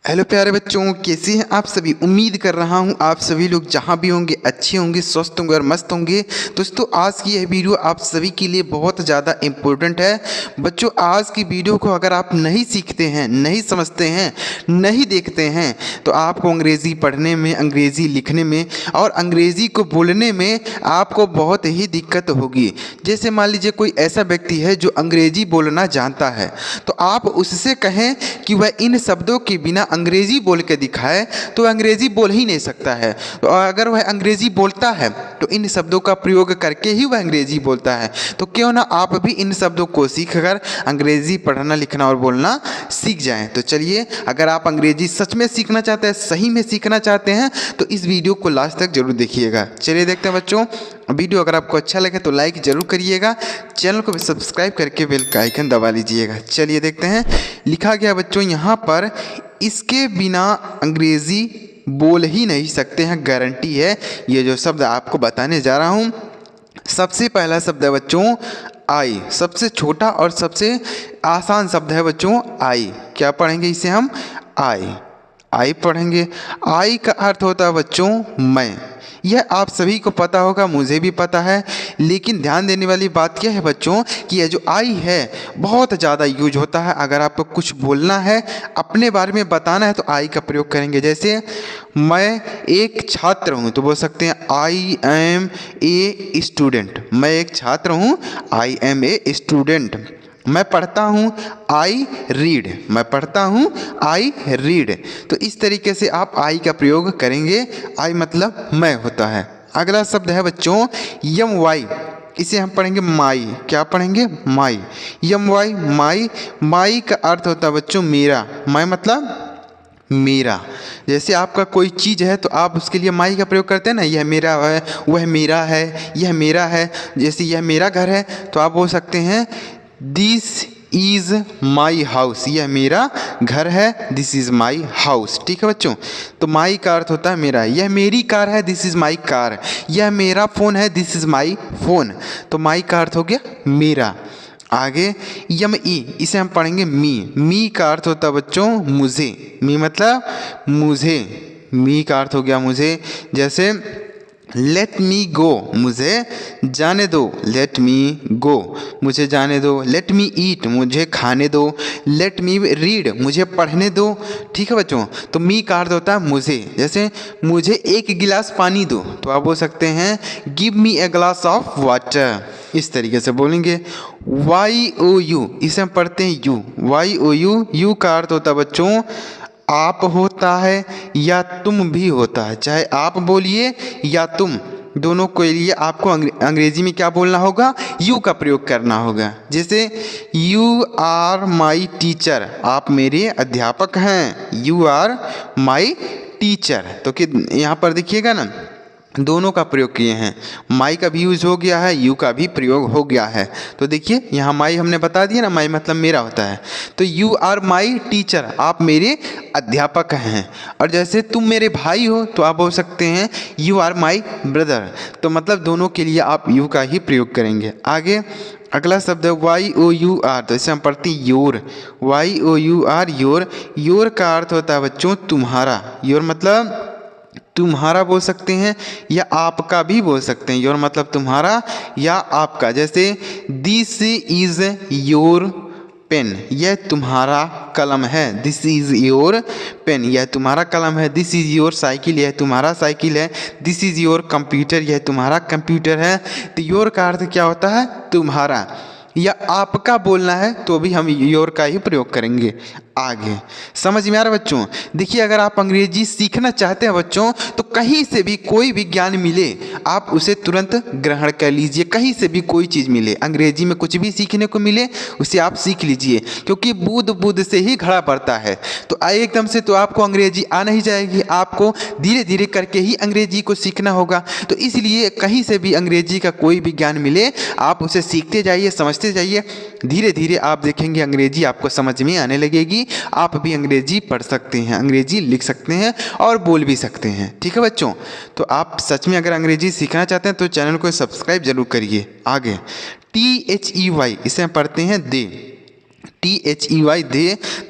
Hello प्यारे बच्चों, कैसे हैं आप सभी। उम्मीद कर रहा हूं आप सभी लोग जहां भी होंगे अच्छे होंगे, स्वस्थ होंगे और मस्त होंगे। दोस्तों, आज की यह वीडियो आप सभी के लिए बहुत ज़्यादा इम्पोर्टेंट है। बच्चों, आज की वीडियो को अगर आप नहीं सीखते हैं, नहीं समझते हैं, नहीं देखते हैं तो आपको अंग्रेज़ी पढ़ने में, अंग्रेज़ी लिखने में और अंग्रेज़ी को बोलने में आपको बहुत ही दिक्कत होगी। जैसे मान लीजिए कोई ऐसा व्यक्ति है जो अंग्रेज़ी बोलना जानता है, तो आप उससे कहें कि वह इन शब्दों के बिना अंग्रेज़ी बोल के दिखाए तो वह अंग्रेज़ी बोल ही नहीं सकता है। तो अगर वह अंग्रेज़ी बोलता है तो इन शब्दों का प्रयोग करके ही वह अंग्रेज़ी बोलता है। तो क्यों ना आप भी इन शब्दों को सीखकर अंग्रेज़ी पढ़ना, लिखना और बोलना सीख जाएं। तो चलिए, अगर आप अंग्रेज़ी सच में सीखना चाहते हैं, सही में सीखना चाहते हैं तो इस वीडियो को लास्ट तक जरूर देखिएगा। चलिए देखते हैं बच्चों, वीडियो अगर आपको अच्छा लगे तो लाइक ज़रूर करिएगा, चैनल को भी सब्सक्राइब करके बेल का आइकन दबा लीजिएगा। चलिए देखते हैं, लिखा गया बच्चों यहाँ पर, इसके बिना अंग्रेज़ी बोल ही नहीं सकते हैं, गारंटी है। ये जो शब्द आपको बताने जा रहा हूँ, सबसे पहला शब्द है बच्चों आई। सबसे छोटा और सबसे आसान शब्द है बच्चों आई। क्या पढ़ेंगे इसे हम? आई। आई पढ़ेंगे। आई का अर्थ होता है बच्चों मैं। यह आप सभी को पता होगा, मुझे भी पता है, लेकिन ध्यान देने वाली बात यह है बच्चों कि यह जो आई है बहुत ज़्यादा यूज होता है। अगर आपको कुछ बोलना है, अपने बारे में बताना है तो आई का प्रयोग करेंगे। जैसे मैं एक छात्र हूँ तो बोल सकते हैं आई एम ए स्टूडेंट। मैं एक छात्र हूँ, आई एम ए स्टूडेंट। मैं पढ़ता हूँ, आई रीड। मैं पढ़ता हूँ, आई रीड। तो इस तरीके से आप आई का प्रयोग करेंगे। आई मतलब मैं होता है। अगला शब्द है बच्चों यम वाई। इसे हम पढ़ेंगे माई। क्या पढ़ेंगे? माई। यम वाई माई। माई का अर्थ होता है बच्चों मेरा। मैं मतलब मेरा। जैसे आपका कोई चीज़ है तो आप उसके लिए माई का प्रयोग करते हैं ना, यह मेरा है, वह मेरा है, यह मेरा है। जैसे यह मेरा घर है तो आप बोल सकते हैं दिस इज़ माई हाउस। यह मेरा घर है, दिस इज़ माई हाउस। ठीक है बच्चों, तो माई का अर्थ होता है मेरा। यह मेरी कार है, दिस इज़ माई कार। यह मेरा फ़ोन है, दिस इज़ माई फ़ोन। तो माई का अर्थ हो गया मेरा। आगे यम ई, इसे हम पढ़ेंगे मी। मी का अर्थ होता है बच्चों मुझे। मी मतलब मुझे। मी का अर्थ हो गया मुझे। जैसे लेट मी गो, मुझे जाने दो। लेट मी गो, मुझे जाने दो। लेट मी ईट, मुझे खाने दो। लेट मी रीड, मुझे पढ़ने दो। ठीक है बच्चों, तो मी का अर्थ होता है मुझे। जैसे मुझे एक गिलास पानी दो तो आप बोल सकते हैं give me a glass of water. इस तरीके से बोलेंगे। वाई ओ यू, इसे हम पढ़ते हैं you. Y O U, you का अर्थ होता है बच्चों आप होता है या तुम भी होता है। चाहे आप बोलिए या तुम, दोनों के लिए आपको अंग्रेजी में क्या बोलना होगा? यू का प्रयोग करना होगा। जैसे यू आर माई टीचर, आप मेरे अध्यापक हैं। You are my teacher. तो कि यहाँ पर देखिएगा ना, दोनों का प्रयोग किए हैं। माई का भी यूज़ हो गया है, यू का भी प्रयोग हो गया है। तो देखिए यहाँ माई हमने बता दिया ना, माई मतलब मेरा होता है। तो यू आर माई टीचर, आप मेरे अध्यापक हैं। और जैसे तुम मेरे भाई हो तो आप बोल सकते हैं यू आर माई ब्रदर। तो मतलब दोनों के लिए आप यू का ही प्रयोग करेंगे। आगे अगला शब्द है वाई ओ यू आर। तो इसे हम पढ़ते हैं your. Y O U R, your. Your का अर्थ होता है बच्चों तुम्हारा। योर मतलब तुम्हारा बोल सकते हैं या आपका भी बोल सकते हैं। योर मतलब तुम्हारा या आपका। जैसे दिस इज़ योर पेन, यह तुम्हारा कलम है। दिस इज़ योर पेन, यह तुम्हारा कलम है। दिस इज़ योर साइकिल, यह तुम्हारा साइकिल है। दिस इज़ योर कंप्यूटर, यह तुम्हारा कंप्यूटर है। तो योर का अर्थ क्या होता है? तुम्हारा या आपका बोलना है तो भी हम योर का ही प्रयोग करेंगे। आगे समझ में आ रहा है बच्चों? देखिए, अगर आप अंग्रेजी सीखना चाहते हैं बच्चों तो कहीं से भी कोई भी ज्ञान मिले आप उसे तुरंत ग्रहण कर लीजिए। कहीं से भी कोई चीज़ मिले, अंग्रेजी में कुछ भी सीखने को मिले उसे आप सीख लीजिए, क्योंकि बूंद बूंद से ही घड़ा बढ़ता है। तो एकदम से तो आपको अंग्रेजी आ नहीं जाएगी, आपको धीरे धीरे करके ही अंग्रेजी को सीखना होगा। तो इसलिए कहीं से भी अंग्रेजी का कोई भी ज्ञान मिले आप उसे सीखते जाइए, समझते जाइए। धीरे धीरे आप देखेंगे अंग्रेजी आपको समझ में आने लगेगी। आप भी अंग्रेजी पढ़ सकते हैं, अंग्रेजी लिख सकते हैं और बोल भी सकते हैं। ठीक है बच्चों, तो आप सच में अगर अंग्रेजी सीखना चाहते हैं तो चैनल को सब्सक्राइब जरूर करिए। आगे THEY, इसे हम पढ़ते हैं दे। THEY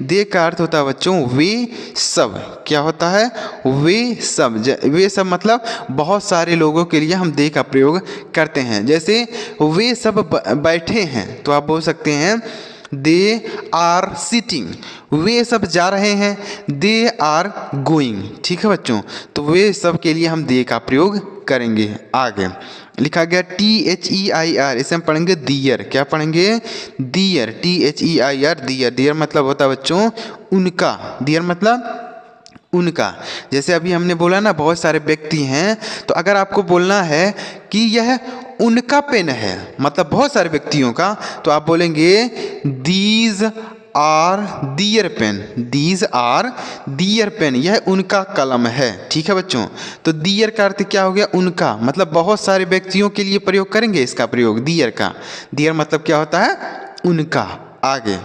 दे का अर्थ होता है बच्चों वे सब। क्या होता है? वे सब। वे सब मतलब बहुत सारे लोगों के लिए हम दे का प्रयोग करते हैं। जैसे वे सब बैठे हैं तो आप बोल सकते हैं दे आर सिटिंग। वे सब जा रहे हैं, दे आर गोइंग। ठीक है बच्चों, तो वे सब के लिए हम दे का प्रयोग करेंगे। आगे लिखा गया THEIR, इसे हम पढ़ेंगे दियर। क्या पढ़ेंगे? दियर, THEIR दियर। दियर मतलब होता है बच्चों उनका। दियर मतलब उनका। जैसे अभी हमने बोला ना बहुत सारे व्यक्ति हैं, तो अगर आपको बोलना है कि यह उनका पेन है, मतलब बहुत सारे व्यक्तियों का, तो आप बोलेंगे these are their pen. These are their pen, यह उनका कलम है। ठीक है बच्चों, तो दियर का अर्थ क्या हो गया? उनका, मतलब बहुत सारे व्यक्तियों के लिए प्रयोग करेंगे इसका प्रयोग दियर का। दियर मतलब क्या होता है? उनका। आगे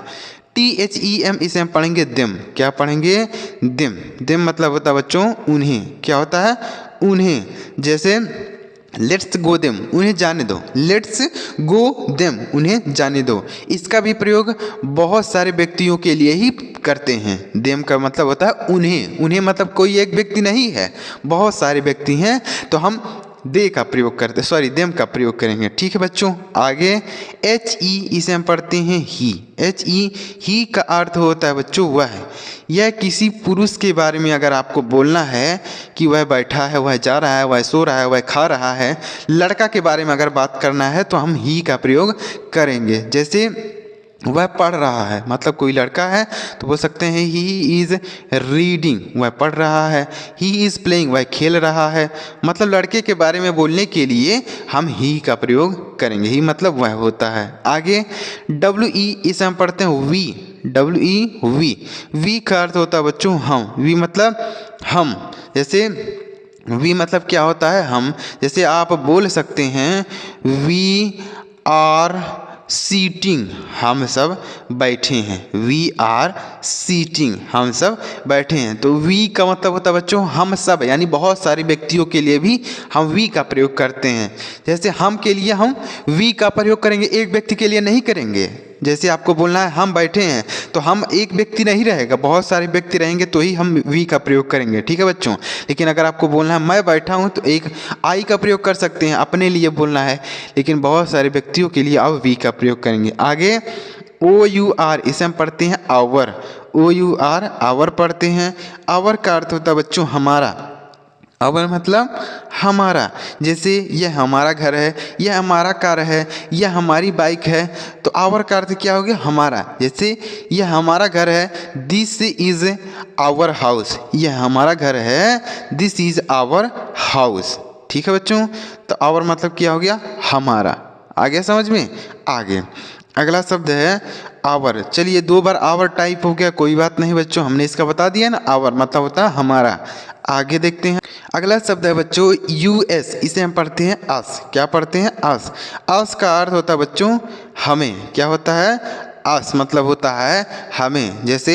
THEM, इसे हम पढ़ेंगे दिम। क्या पढ़ेंगे? दिम। दिम मतलब होता है बच्चों उन्हें। क्या होता है? उन्हें। जैसे लेट्स गो देम, उन्हें जाने दो। लेट्स गो देम, उन्हें जाने दो। इसका भी प्रयोग बहुत सारे व्यक्तियों के लिए ही करते हैं। देम का मतलब होता है उन्हें। उन्हें मतलब कोई एक व्यक्ति नहीं है, बहुत सारे व्यक्ति हैं, तो हम दे का प्रयोग करते, सॉरी देम का प्रयोग करेंगे। ठीक है बच्चों, आगे HE, इसे हम पढ़ते हैं ही। HE, ही का अर्थ होता है बच्चों वह। यह किसी पुरुष के बारे में अगर आपको बोलना है कि वह बैठा है, वह जा रहा है, वह सो रहा है, वह खा रहा है, लड़का के बारे में अगर बात करना है तो हम ही का प्रयोग करेंगे। जैसे वह पढ़ रहा है, मतलब कोई लड़का है तो बोल सकते हैं ही इज़ रीडिंग, वह पढ़ रहा है। ही इज़ प्लेइंग, वह खेल रहा है। मतलब लड़के के बारे में बोलने के लिए हम ही का प्रयोग करेंगे। ही मतलब वह होता है। आगे WE, इसे हम पढ़ते हैं वी। WE we. वी का अर्थ होता है बच्चों हम। वी मतलब हम। जैसे वी मतलब क्या होता है? हम। जैसे आप बोल सकते हैं वी आर सीटिंग, हम सब बैठे हैं। वी आर सीटिंग, हम सब बैठे हैं। तो वी का मतलब होता है बच्चों हम सब, यानी बहुत सारे व्यक्तियों के लिए भी हम वी का प्रयोग करते हैं। जैसे हम के लिए हम वी का प्रयोग करेंगे, एक व्यक्ति के लिए नहीं करेंगे। जैसे आपको बोलना है हम बैठे हैं, तो हम एक व्यक्ति नहीं रहेगा, बहुत सारे व्यक्ति रहेंगे तो ही हम वी का प्रयोग करेंगे। ठीक है बच्चों, लेकिन अगर आपको बोलना है मैं बैठा हूँ, तो एक आई का प्रयोग कर सकते हैं, अपने लिए बोलना है, लेकिन बहुत सारे व्यक्तियों के लिए आप वी का प्रयोग करेंगे। आगे OUR, इसे हम पढ़ते हैं आवर। OUR, आवर पढ़ते हैं। आवर का अर्थ होता है बच्चों हमारा। आवर मतलब हमारा। जैसे यह हमारा घर है, यह हमारा कार है, यह हमारी बाइक है, तो आवर का अर्थ क्या हो गया? हमारा। जैसे यह हमारा घर है, दिस इज़ आवर हाउस, यह हमारा घर है, दिस इज़ आवर हाउस। ठीक है बच्चों, तो आवर मतलब क्या हो गया? हमारा। आ गया समझ में? आगे अगला शब्द है आवर। चलिए 2 बार आवर टाइप हो गया, कोई बात नहीं बच्चों, हमने इसका बता दिया ना, आवर मतलब होता है हमारा। आगे देखते हैं अगला शब्द है बच्चों US, इसे हम पढ़ते हैं अस। क्या पढ़ते हैं? अस। अस का अर्थ होता है बच्चों हमें। क्या होता है? अस मतलब होता है हमें। जैसे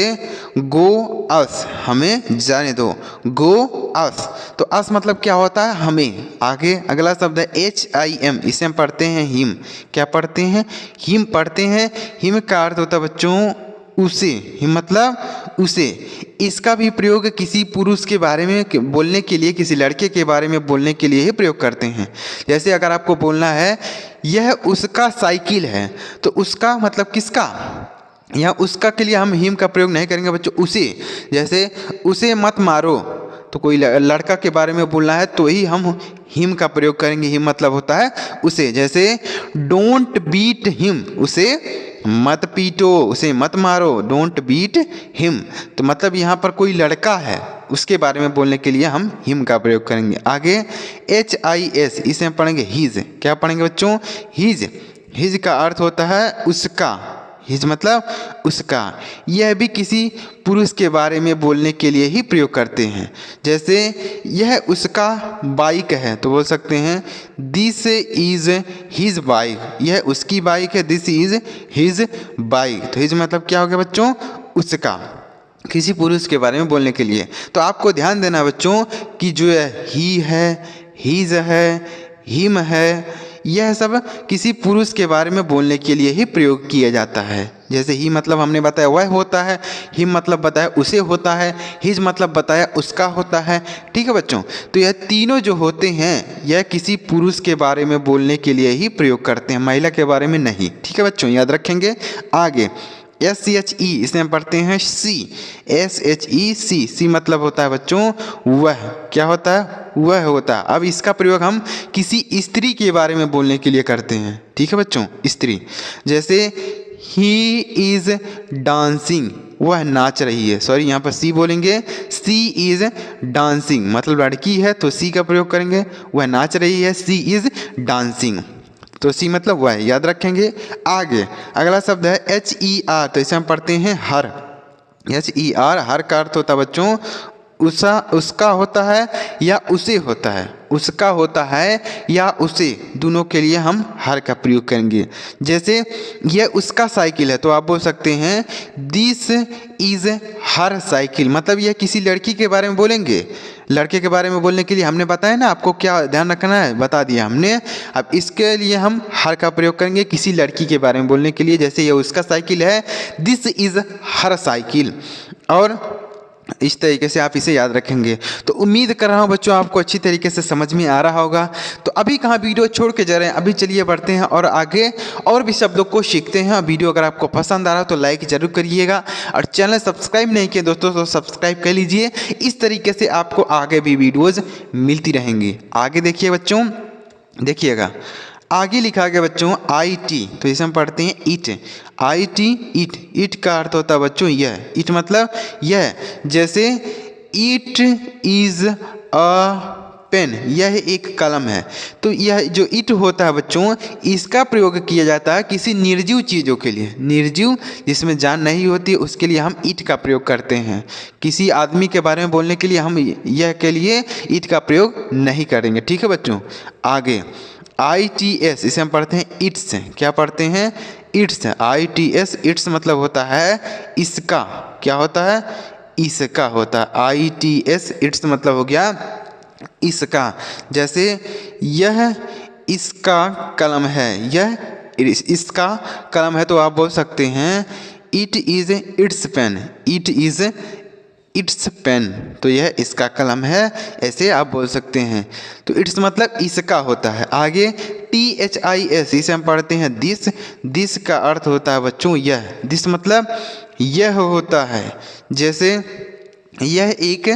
गो अस, हमें जाने दो, गो अस। तो अस मतलब क्या होता है? हमें। आगे अगला शब्द है HIM, इसे हम पढ़ते हैं हिम। क्या पढ़ते हैं? हिम पढ़ते हैं। हिम का अर्थ होता है बच्चों उसे। हिम मतलब उसे। इसका भी प्रयोग किसी पुरुष के बारे में बोलने के लिए, किसी लड़के के बारे में बोलने के लिए ही प्रयोग करते हैं। जैसे अगर आपको बोलना है यह उसका साइकिल है, तो उसका मतलब किसका? यहाँ उसका के लिए हम हिम का प्रयोग नहीं करेंगे बच्चों, उसे। जैसे उसे मत मारो, तो कोई लड़का के बारे में बोलना है तो ही हम हिम का प्रयोग करेंगे। हिम मतलब होता है उसे। जैसे डोंट बीट हिम, उसे मत पीटो, उसे मत मारो, डोंट बीट हिम। तो मतलब यहाँ पर कोई लड़का है, उसके बारे में बोलने के लिए हम हिम का प्रयोग करेंगे। आगे HIS, इसे हम पढ़ेंगे हिज। क्या पढ़ेंगे बच्चों? हिज। हिज का अर्थ होता है उसका। हिज मतलब उसका। यह भी किसी पुरुष के बारे में बोलने के लिए ही प्रयोग करते हैं। जैसे यह उसका बाइक है, तो बोल सकते हैं दिस इज़ हिज बाइक, यह उसकी बाइक है, दिस इज़ हिज बाइक। तो हिज मतलब क्या हो गया बच्चों? उसका, किसी पुरुष के बारे में बोलने के लिए। तो आपको ध्यान देना बच्चों कि जो ही है, हिज है, हिम है, यह सब किसी पुरुष के बारे में बोलने के लिए ही प्रयोग किया जाता है। जैसे ही मतलब हमने बताया वह होता है, हिम मतलब बताया उसे होता है, हिज मतलब बताया उसका होता है। ठीक है बच्चों, तो यह तीनों जो होते हैं यह किसी पुरुष के बारे में बोलने के लिए ही प्रयोग करते हैं, महिला के बारे में नहीं। ठीक है बच्चों, याद रखेंगे। आगे SHE, इसमें हम पढ़ते हैं सी, SHE सी मतलब होता है बच्चों वह, क्या होता है, वह होता है। अब इसका प्रयोग हम किसी स्त्री के बारे में बोलने के लिए करते हैं। ठीक है बच्चों, स्त्री, जैसे ही इज डांसिंग, वह नाच रही है। सॉरी, यहाँ पर सी बोलेंगे, सी इज डांसिंग मतलब लड़की है तो सी का प्रयोग करेंगे, वह नाच रही है, सी इज डांसिंग, तो सी मतलब वह, याद रखेंगे। आगे अगला शब्द है HER, तो इसे हम पढ़ते हैं हर। HER, हर का अर्थ होता है बच्चों उसका होता है या उसे होता है, उसका होता है या उसे, दोनों के लिए हम हर का प्रयोग करेंगे। जैसे यह उसका साइकिल है तो आप बोल सकते हैं दिस इज हर साइकिल, मतलब यह किसी लड़की के बारे में बोलेंगे। लड़के के बारे में बोलने के लिए हमने बताया ना आपको क्या ध्यान रखना है, बता दिया हमने। अब इसके लिए हम हर का प्रयोग करेंगे किसी लड़की के बारे में बोलने के लिए। जैसे यह उसका साइकिल है, दिस इज हर साइकिल, और इस तरीके से आप इसे याद रखेंगे। तो उम्मीद कर रहा हूँ बच्चों आपको अच्छी तरीके से समझ में आ रहा होगा। तो अभी कहाँ वीडियो छोड़ के जा रहे हैं, अभी चलिए बढ़ते हैं और आगे और भी शब्दों को सीखते हैं। वीडियो अगर आपको पसंद आ रहा हो तो लाइक ज़रूर करिएगा, और चैनल सब्सक्राइब नहीं किए दोस्तों तो सब्सक्राइब कर लीजिए। इस तरीके से आपको आगे भी वीडियोज़ मिलती रहेंगी। आगे देखिए बच्चों, देखिएगा आगे लिखा गया बच्चों IT, तो इसे हम पढ़ते हैं इट। IT, इट, इट का अर्थ होता है बच्चों यह, इट मतलब यह। जैसे इट इज़ अ पेन, यह एक कलम है। तो यह जो इट होता है बच्चों, इसका प्रयोग किया जाता है किसी निर्जीव चीज़ों के लिए, निर्जीव जिसमें जान नहीं होती उसके लिए हम इट का प्रयोग करते हैं। किसी आदमी के बारे में बोलने के लिए हम यह के लिए इट का प्रयोग नहीं करेंगे। ठीक है बच्चों। आगे ITS, इसे हम पढ़ते हैं इट्स, क्या पढ़ते हैं, इट्स, ITS, इट्स मतलब होता है इसका, क्या होता है, इसका होता है। ITS, इट्स मतलब हो गया इसका। जैसे यह इसका कलम है, यह इसका कलम है तो आप बोल सकते हैं it is its pen, it is its pen, तो यह इसका कलम है, ऐसे आप बोल सकते हैं। तो इट्स मतलब इसका होता है। आगे THIS, इसे हम पढ़ते हैं दिस, दिस का अर्थ होता है बच्चों यह, दिस मतलब यह होता है। जैसे यह एक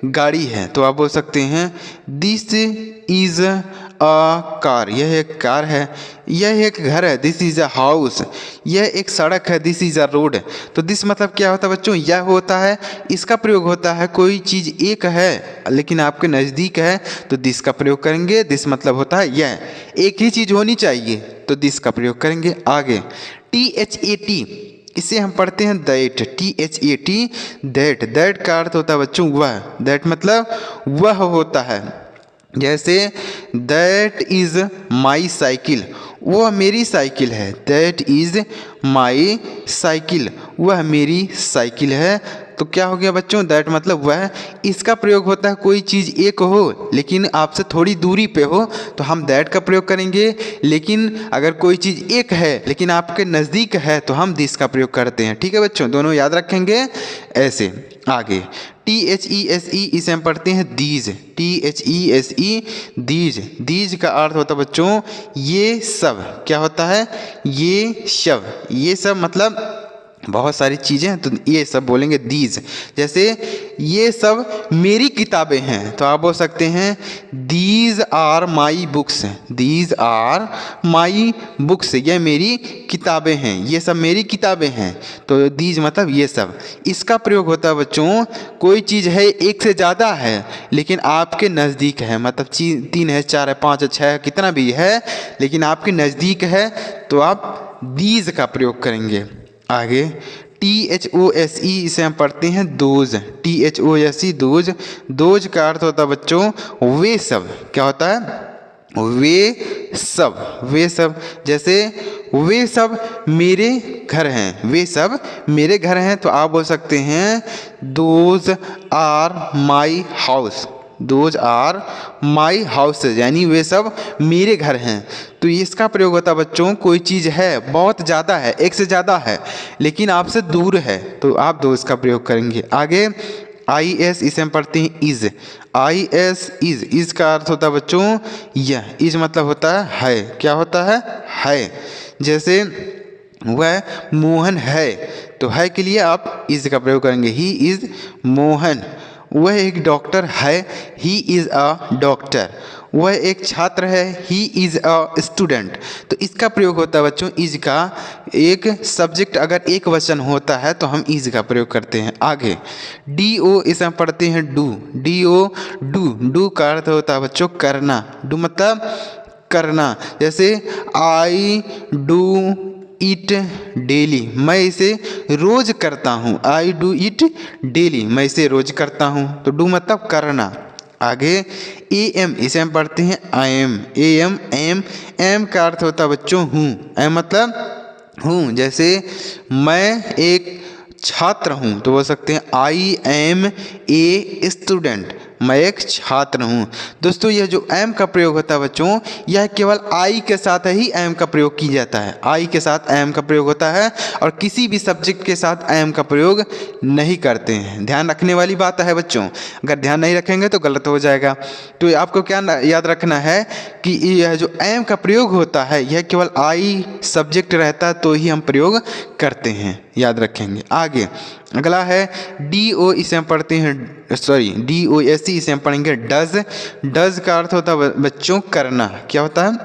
गाड़ी है तो आप बोल सकते हैं दिस इज़ अ कार, यह एक कार है। यह एक घर है, दिस इज़ अ हाउस। यह एक सड़क है, दिस इज़ अ रोड। तो दिस मतलब क्या होता है बच्चों, यह होता है। इसका प्रयोग होता है कोई चीज़ एक है लेकिन आपके नज़दीक है तो दिस का प्रयोग करेंगे। दिस मतलब होता है यह, एक ही चीज़ होनी चाहिए तो दिस का प्रयोग करेंगे। आगे THAT, इसे हम पढ़ते हैं दैट, THAT, दैट, दैट का अर्थ होता है बच्चों वह, दैट मतलब वह होता है। जैसे दैट इज़ माई साइकिल, वह मेरी साइकिल है, दैट इज़ माई साइकिल, वह मेरी साइकिल है। तो क्या हो गया बच्चों, दैट मतलब वह। इसका प्रयोग होता है कोई चीज़ एक हो लेकिन आपसे थोड़ी दूरी पे हो तो हम दैट का प्रयोग करेंगे। लेकिन अगर कोई चीज़ एक है लेकिन आपके नज़दीक है तो हम दिस का प्रयोग करते हैं। ठीक है बच्चों, दोनों याद रखेंगे ऐसे। आगे THESE, इसे हम पढ़ते हैं दीज, THESE, दीज, दीज का अर्थ होता है बच्चों ये सब, क्या होता है, ये सब, ये सब मतलब बहुत सारी चीज़ें हैं तो ये सब बोलेंगे दीज। जैसे ये सब मेरी किताबें हैं तो आप बोल सकते हैं these are my books, these are my books, ये मेरी किताबें हैं, ये सब मेरी किताबें हैं। तो दीज मतलब ये सब। इसका प्रयोग होता है बच्चों कोई चीज़ है एक से ज़्यादा है लेकिन आपके नज़दीक है, मतलब 3 है, 4 है, 5 है, 6 है, कितना भी है लेकिन आपके नज़दीक है तो आप दीज का प्रयोग करेंगे। आगे THOSE, इसे हम पढ़ते हैं दोज, THOSE, दोज, दोज का अर्थ होता है बच्चों वे सब, क्या होता है, वे सब, वे सब। जैसे वे सब मेरे घर हैं, वे सब मेरे घर हैं तो आप बोल सकते हैं those are my house, those are my houses, यानी वे सब मेरे घर हैं। तो इसका प्रयोग होता है बच्चों, कोई चीज़ है बहुत ज़्यादा है, एक से ज़्यादा है लेकिन आपसे दूर है, तो आप दोज का प्रयोग करेंगे। आगे आई एस, इसे हम पढ़ते हैं इज। आई एस इज का अर्थ होता है बच्चों यह, इज मतलब होता है, क्या होता है। जैसे वह मोहन है, तो है के लिए आप इज का प्रयोग करेंगे, ही इज मोहन। वह एक डॉक्टर है, ही इज़ अ डॉक्टर। वह एक छात्र है, ही इज़ अ स्टूडेंट। तो इसका प्रयोग होता है बच्चों इज का, एक सब्जेक्ट अगर एक वचन होता है तो हम इज का प्रयोग करते हैं। आगे डी ओ, इसे हम पढ़ते हैं डू। डी ओ डू का अर्थ होता है बच्चों करना। डू मतलब करना। जैसे आई डू इट डेली, मैं इसे रोज करता हूँ। आई डू इट डेली, मैं इसे रोज करता हूँ। तो डू मतलब करना। आगे ए एम, इसे हम पढ़ते हैं I am. A M am का अर्थ होता है बच्चों हूँ। एम मतलब हूँ। जैसे मैं एक छात्र हूँ तो बोल सकते हैं आई एम ए स्टूडेंट, मैं एक छात्र हूँ। दोस्तों यह जो एम का प्रयोग होता है बच्चों, यह केवल आई के साथ ही एम का प्रयोग किया जाता है। आई के साथ एम का प्रयोग होता है और किसी भी सब्जेक्ट के साथ एम का प्रयोग नहीं करते हैं। ध्यान रखने वाली बात है बच्चों, अगर ध्यान नहीं रखेंगे तो गलत हो जाएगा। तो आपको क्या याद रखना है कि यह जो एम का प्रयोग होता है यह केवल आई सब्जेक्ट रहता है तो ही हम प्रयोग करते हैं, याद रखेंगे। आगे अगला है डी ओ, इसे हम पढ़ते हैं डी ओ एस सी, इसे हम पढ़ेंगे डज। डज का अर्थ होता है बच्चों करना। क्या होता है?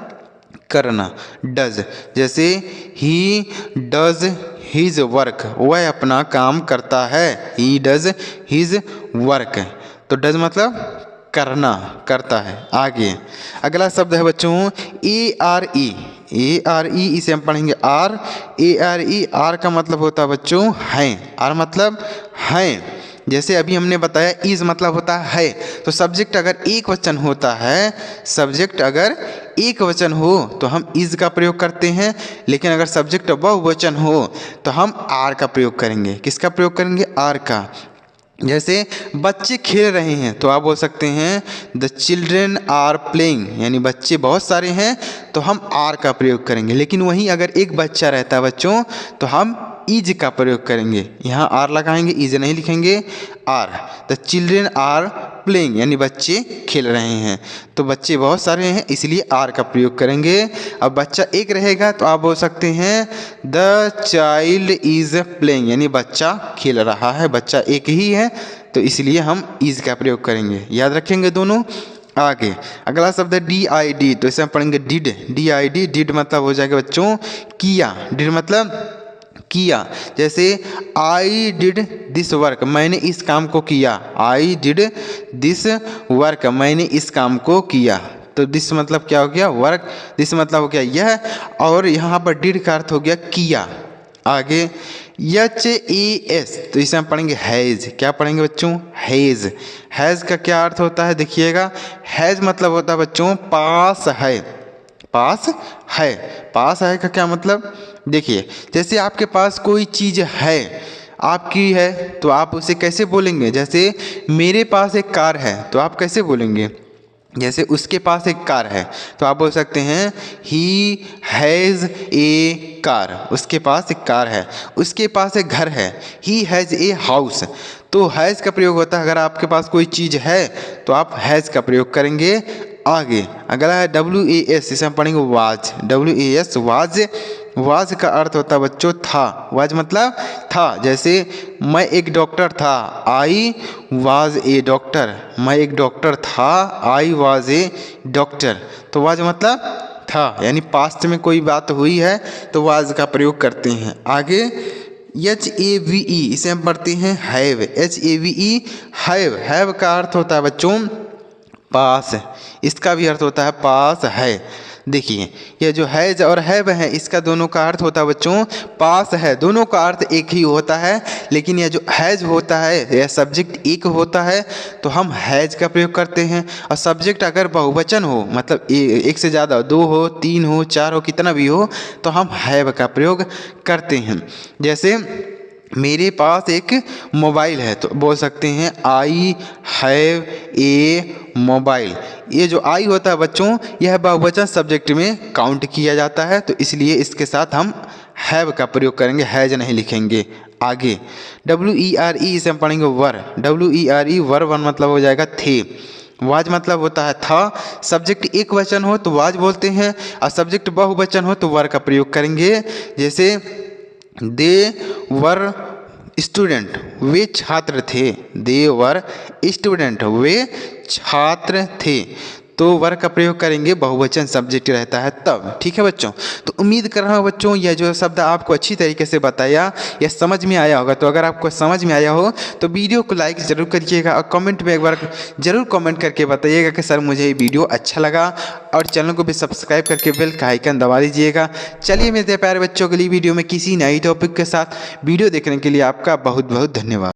करना, डज। जैसे ही डज हिज वर्क, वह अपना काम करता है। ही डज हिज वर्क, तो डज मतलब करना, करता है। आगे अगला शब्द है बच्चों ए आर ई। ए आर ई, इसे हम पढ़ेंगे are. A R E, are का मतलब होता है बच्चों हैं। आर मतलब हैं। जैसे अभी हमने बताया इज मतलब होता है, तो सब्जेक्ट अगर एक वचन होता है, सब्जेक्ट अगर एक वचन हो तो हम इज का प्रयोग करते हैं, लेकिन अगर सब्जेक्ट बहुवचन हो तो हम आर का प्रयोग करेंगे। किसका प्रयोग करेंगे? आर का। जैसे बच्चे खेल रहे हैं तो आप बोल सकते हैं द चिल्ड्रेन आर प्लेइंग, यानी बच्चे बहुत सारे हैं तो हम आर का प्रयोग करेंगे। लेकिन वहीं अगर एक बच्चा रहता है बच्चों तो हम इज का प्रयोग करेंगे। यहाँ आर लगाएंगे, इज नहीं लिखेंगे, are. The children are playing, यानी बच्चे खेल रहे हैं, तो बच्चे बहुत सारे हैं इसलिए आर का प्रयोग करेंगे। अब बच्चा एक रहेगा तो आप बोल सकते हैं द चाइल्ड इज प्लेइंग, यानी बच्चा खेल रहा है, बच्चा एक ही है तो इसलिए हम इज का प्रयोग करेंगे। याद रखेंगे दोनों। आगे अगला शब्द है डी आई डी, तो इसे हम पढ़ेंगे did. D I D, did मतलब हो जाएगा बच्चों किया। डिड मतलब किया। जैसे आई डिड दिस वर्क, मैंने इस काम को किया। आई डिड दिस वर्क, मैंने इस काम को किया। तो दिस मतलब क्या हो गया? वर्क। दिस मतलब हो गया यह, और यहाँ पर डिड का अर्थ हो गया किया। आगे एच ए एस, तो इसे हम पढ़ेंगे हैज़। क्या पढ़ेंगे बच्चों? हैज़। हैज़ का क्या अर्थ होता है देखिएगा, हैज़ मतलब होता है बच्चों पास है। पास है, पास है का क्या मतलब? देखिए जैसे आपके पास कोई चीज़ है, आपकी है, तो आप उसे कैसे बोलेंगे? जैसे मेरे पास एक कार है तो आप कैसे बोलेंगे? जैसे उसके पास एक कार है तो आप बोल सकते हैं ही हैज़ ए कार, उसके पास एक कार है। उसके पास एक घर है, ही हैज़ ए हाउस। तो हैज़ का प्रयोग होता है अगर आपके पास कोई चीज़ है तो आप हैज़ का प्रयोग करेंगे। आगे अगला है डब्ल्यू ए एस, इसे हम पढ़ेंगे was. W A S, was. Was का अर्थ होता है बच्चों था। वाज मतलब था। जैसे मैं एक डॉक्टर था, आई वाज ए डॉक्टर, मैं एक डॉक्टर था, आई वाज ए डॉक्टर। तो वाज मतलब था, यानी पास्ट में कोई बात हुई है तो वाज का प्रयोग करते हैं। आगे एच ए वी ई, इसे हम पढ़ते हैं have. H A V E, have. Have का अर्थ होता है बच्चों पास, इसका भी अर्थ होता है पास है। देखिए ये जो हैज और हैव है, इसका दोनों का अर्थ होता है बच्चों पास है। दोनों का अर्थ एक ही होता है, लेकिन यह जो हैज होता है यह सब्जेक्ट एक होता है तो हम हैज का प्रयोग करते हैं। और सब्जेक्ट अगर बहुवचन हो, मतलब एक से ज़्यादा, दो हो, तीन हो, चार हो, कितना भी हो, तो हम हैव का प्रयोग करते हैं। जैसे मेरे पास एक मोबाइल है तो बोल सकते हैं आई हैव ए मोबाइल। ये जो आई होता है बच्चों, यह बहुवचन सब्जेक्ट में काउंट किया जाता है, तो इसलिए इसके साथ हम हैव का प्रयोग करेंगे, हैज नहीं लिखेंगे। आगे WERE, इसे हम पढ़ेंगे वर। WERE वर वन मतलब हो जाएगा थे। वाज मतलब होता है था। सब्जेक्ट एक वचन हो तो वाज बोलते हैं, और सब्जेक्ट बहुवचन हो तो वर का प्रयोग करेंगे। जैसे दे वर स्टूडेंट, वे छात्र थे। दे वर स्टूडेंट, वे छात्र थे। तो वर का प्रयोग करेंगे, बहुवचन सब्जेक्ट रहता है तब। ठीक है बच्चों, तो उम्मीद कर रहा हूँ बच्चों यह जो शब्द आपको अच्छी तरीके से बताया, यह समझ में आया होगा। तो अगर आपको समझ में आया हो तो वीडियो को लाइक ज़रूर करिएगा, और कमेंट में एक बार ज़रूर कमेंट करके बताइएगा कि सर मुझे ये वीडियो अच्छा लगा, और चैनल को भी सब्सक्राइब करके बेल का आइकन दबा दीजिएगा। चलिए मेरे प्यारे बच्चों, अगली वीडियो में किसी नई टॉपिक के साथ वीडियो देखने के लिए आपका बहुत बहुत धन्यवाद।